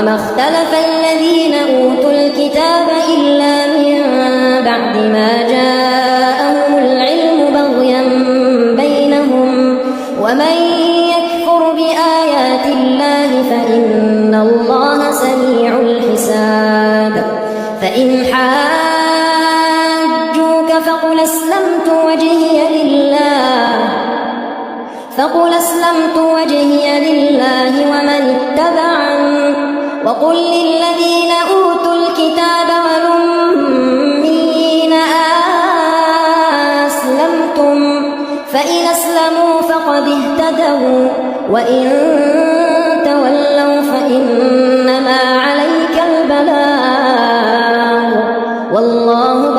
وما اختلف الذين أوتوا الكتاب إلا من بعد ما جاءهم العلم بغيا بينهم ومن يكفر بآيات الله فإن الله سريع الحساب فإن حاجوك فقل أسلمت وجهي لله ومن اتبعني وقل للذين أوتوا الكتاب والأميين أسلمتم فإن أسلموا فقد اهتدوا وإن تولوا فإنما عليك البلاغ والله